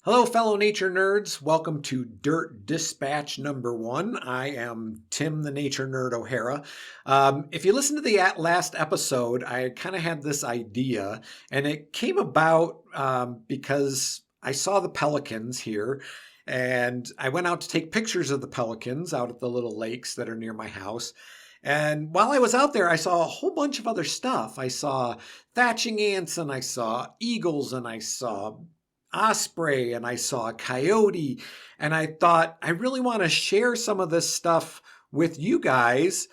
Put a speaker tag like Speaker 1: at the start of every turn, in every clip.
Speaker 1: Hello, fellow nature nerds. Welcome to Dirt Dispatch number 1. I am Tim the Nature Nerd O'Hara. If you listen to the last episode, I kind of had this idea, and it came about because I saw the pelicans here, and I went out to take pictures of the pelicans out at the little lakes that are near my house. And while I was out there, I saw a whole bunch of other stuff. I saw thatching ants, and I saw eagles, and I saw osprey, and I saw a coyote, and I thought I really want to share some of this stuff with you guys.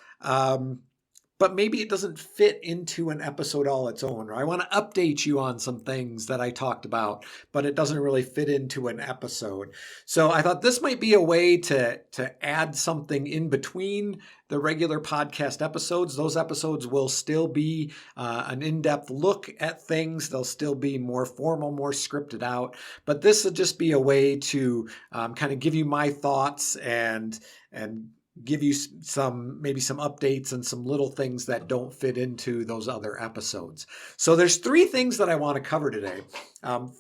Speaker 1: But maybe it doesn't fit into an episode all its own, or I want to update you on some things that I talked about, but it doesn't really fit into an episode. So I thought this might be a way to add something in between the regular podcast episodes. Those episodes will still be an in-depth look at things. They'll still be more formal, more scripted out, but this will just be a way to kind of give you my thoughts and give you maybe some updates and some little things that don't fit into those other episodes. So there's 3 things that I want to cover today.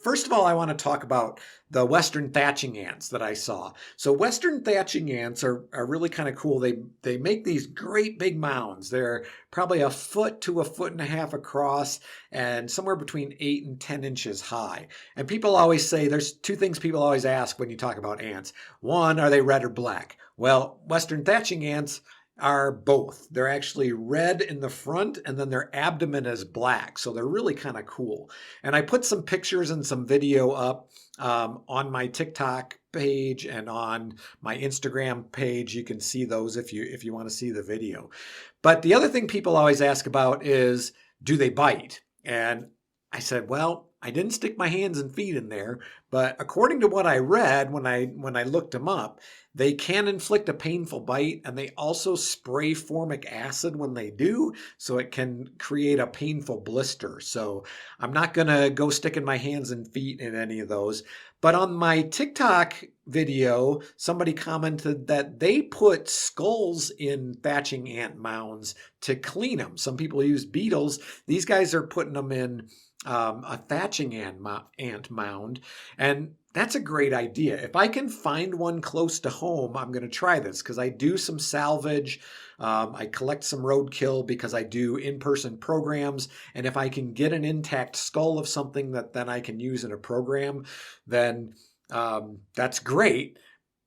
Speaker 1: First of all, I want to talk about the Western Thatching Ants that I saw. So Western Thatching Ants are really kind of cool. They make these great big mounds. They're probably a foot to a foot and a half across and somewhere between 8 and 10 inches high. And people always say, there's 2 things people always ask when you talk about ants. One, are they red or black? Well, Western Thatching Ants are both. They're actually red in the front, and then their abdomen is black. So they're really kind of cool. And I put some pictures and some video up on my TikTok page and on my Instagram page. You can see those if you want to see the video. But the other thing people always ask about is, do they bite? And I said, well, I didn't stick my hands and feet in there, but according to what I read when I looked them up, they can inflict a painful bite, and they also spray formic acid when they do, so it can create a painful blister. So I'm not going to go sticking my hands and feet in any of those. But on my TikTok video, somebody commented that they put skulls in thatching ant mounds to clean them. Some people use beetles. These guys are putting them in a thatching ant mound, and that's a great idea. If I can find one close to home, I'm going to try this because I do some salvage. I collect some roadkill because I do in-person programs, and if I can get an intact skull of something that then I can use in a program, then that's great.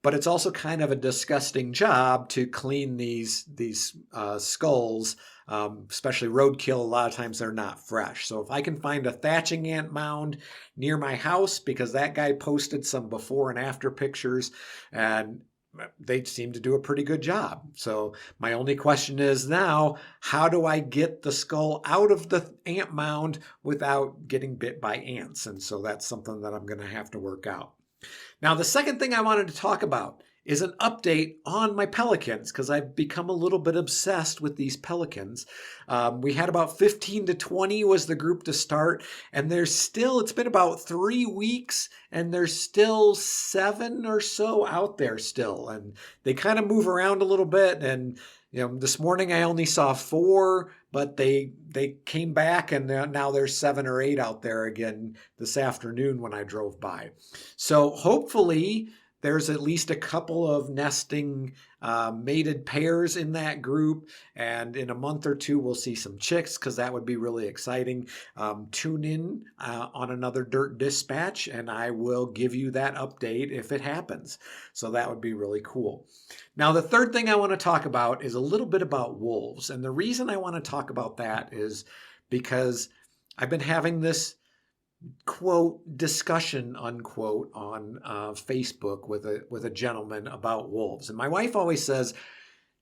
Speaker 1: But it's also kind of a disgusting job to clean these skulls, especially roadkill. A lot of times they're not fresh. So if I can find a thatching ant mound near my house, because that guy posted some before and after pictures, and they seem to do a pretty good job. So my only question is now, how do I get the skull out of the ant mound without getting bit by ants? And so that's something that I'm going to have to work out. Now, the second thing I wanted to talk about is an update on my pelicans, because I've become a little bit obsessed with these pelicans. We had about 15 to 20 was the group to start, and it's been about 3 weeks, and there's still 7 or so out there still. And they kind of move around a little bit, and this morning I only saw 4, but they came back, and now there's 7 or 8 out there again this afternoon when I drove by. So hopefully there's at least a couple of nesting mated pairs in that group, and in a month or 2 we'll see some chicks, because that would be really exciting. Tune in on another Dirt Dispatch, and I will give you that update if it happens. So that would be really cool. Now, the third thing I want to talk about is a little bit about wolves, and the reason I want to talk about that is because I've been having this quote discussion unquote on Facebook with a gentleman about wolves. And my wife always says,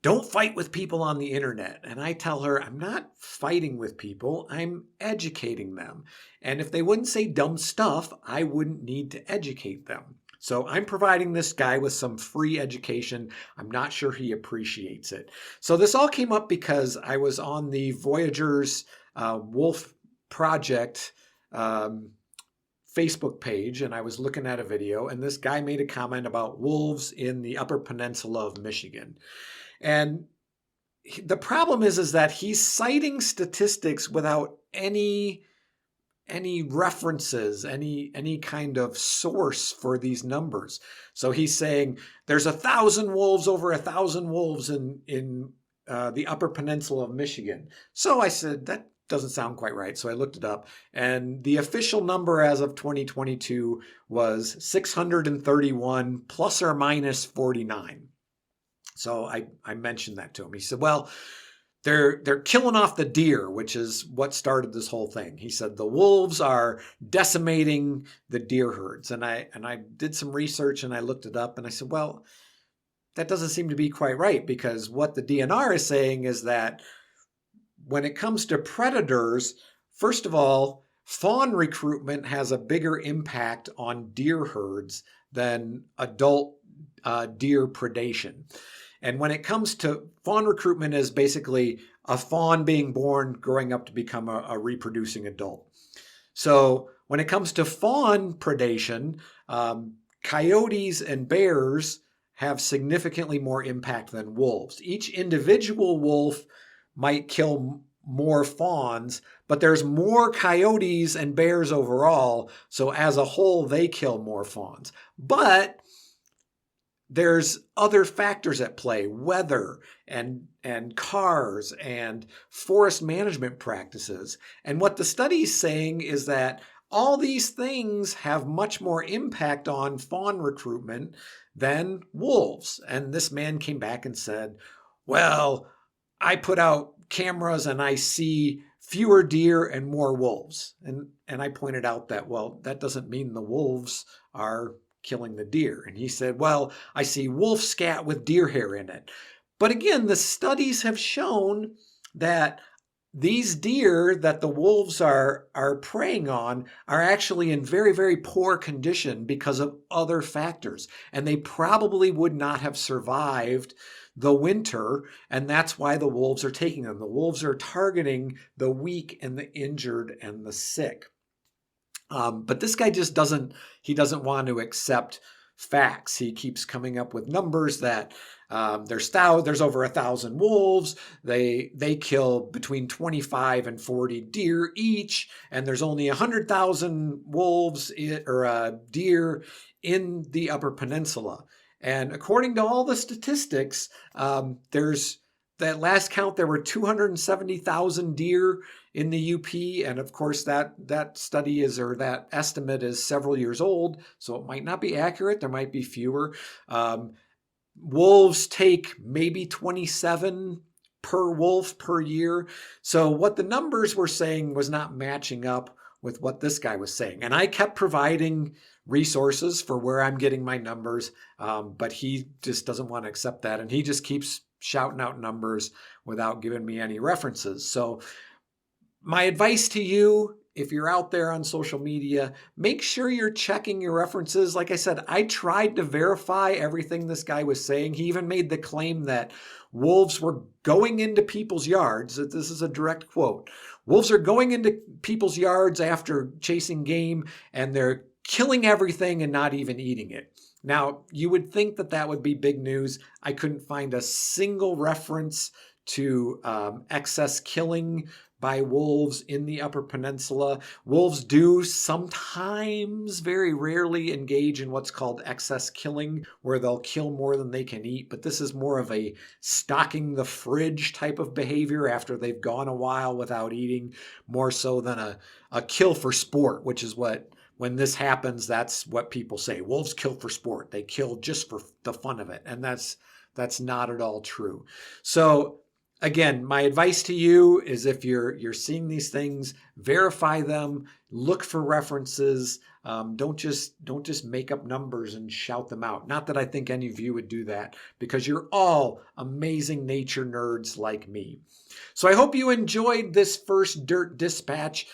Speaker 1: don't fight with people on the internet. And I tell her, I'm not fighting with people, I'm educating them. And if they wouldn't say dumb stuff, I wouldn't need to educate them. So I'm providing this guy with some free education. I'm not sure he appreciates it. So this all came up because I was on the Voyagers Wolf Project Facebook page, and I was looking at a video, and this guy made a comment about wolves in the Upper Peninsula of Michigan. And the problem is that he's citing statistics without any any references, any kind of source for these numbers. So he's saying there's 1,000 wolves, over 1,000 wolves in the Upper Peninsula of Michigan. So I said, that doesn't sound quite right. So I looked it up, and the official number as of 2022 was 631 plus or minus 49. So I mentioned that to him. He said, well, they're killing off the deer, which is what started this whole thing. He said the wolves are decimating the deer herds. And I did some research and I looked it up and I said, well, that doesn't seem to be quite right, because what the DNR is saying is that when it comes to predators, first of all, fawn recruitment has a bigger impact on deer herds than adult deer predation. And when it comes to fawn recruitment, is basically a fawn being born, growing up to become a reproducing adult. So when it comes to fawn predation, coyotes and bears have significantly more impact than wolves. Each individual wolf might kill more fawns, but there's more coyotes and bears overall. So as a whole, they kill more fawns. But there's other factors at play, weather and cars and forest management practices. And what the study is saying is that all these things have much more impact on fawn recruitment than wolves. And this man came back and said, well, I put out cameras and I see fewer deer and more wolves. And I pointed out that, well, that doesn't mean the wolves are killing the deer. And he said, well, I see wolf scat with deer hair in it. But again, the studies have shown that these deer that the wolves are preying on are actually in very, very poor condition because of other factors. And they probably would not have survived the winter, and that's why the wolves are taking them. The wolves are targeting the weak and the injured and the sick. But this guy just doesn't want to accept facts. He keeps coming up with numbers that there's over 1,000 wolves. They kill between 25 and 40 deer each, and there's only 100,000 wolves or deer in the Upper Peninsula. And according to all the statistics, there's that last count, there were 270,000 deer in the UP. And of course, that study is, or that estimate is several years old, so it might not be accurate. There might be fewer. Wolves take maybe 27 per wolf per year. So what the numbers were saying was not matching up with what this guy was saying. And I kept providing resources for where I'm getting my numbers, but he just doesn't want to accept that. And he just keeps shouting out numbers without giving me any references. So my advice to you, if you're out there on social media, make sure you're checking your references. Like I said, I tried to verify everything this guy was saying. He even made the claim that wolves were going into people's yards. This is a direct quote. Wolves are going into people's yards after chasing game, and they're killing everything and not even eating it. Now, you would think that that would be big news. I couldn't find a single reference to excess killing by wolves in the Upper Peninsula. Wolves do sometimes, very rarely, engage in what's called excess killing, where they'll kill more than they can eat. But this is more of a stocking the fridge type of behavior after they've gone a while without eating, more so than a kill for sport, which is what, when this happens, that's what people say. Wolves kill for sport. They kill just for the fun of it. And that's not at all true. So again, my advice to you is, if you're seeing these things, verify them, look for references. Don't just make up numbers and shout them out. Not that I think any of you would do that, because you're all amazing nature nerds like me. So I hope you enjoyed this first Dirt Dispatch.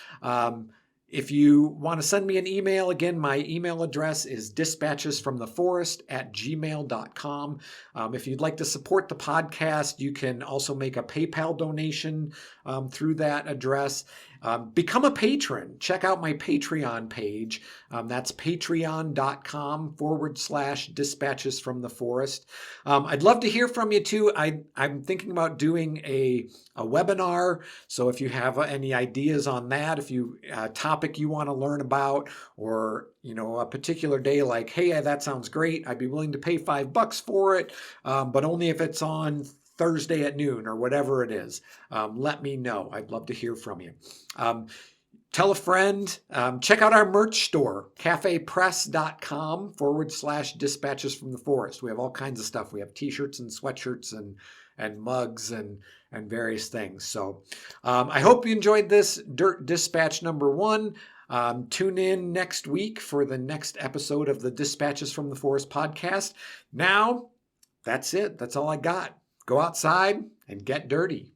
Speaker 1: If you want to send me an email, again, my email address is dispatchesfromtheforest@gmail.com. If you'd like to support the podcast, you can also make a PayPal donation through that address. Become a patron. Check out my Patreon page. That's patreon.com/dispatches from the forest. I'd love to hear from you too. I'm thinking about doing a webinar. So if you have any ideas on that, if you topic you want to learn about, or a particular day like, hey, that sounds great, I'd be willing to pay $5 for it, but only if it's on Thursday at noon or whatever it is. Let me know. I'd love to hear from you. Tell a friend. Check out our merch store, cafepress.com/dispatches from the forest. We have all kinds of stuff. We have t-shirts and sweatshirts and mugs and various things. So I hope you enjoyed this Dirt Dispatch number 1. Tune in next week for the next episode of the Dispatches from the Forest podcast. Now, that's it. That's all I got. Go outside and get dirty.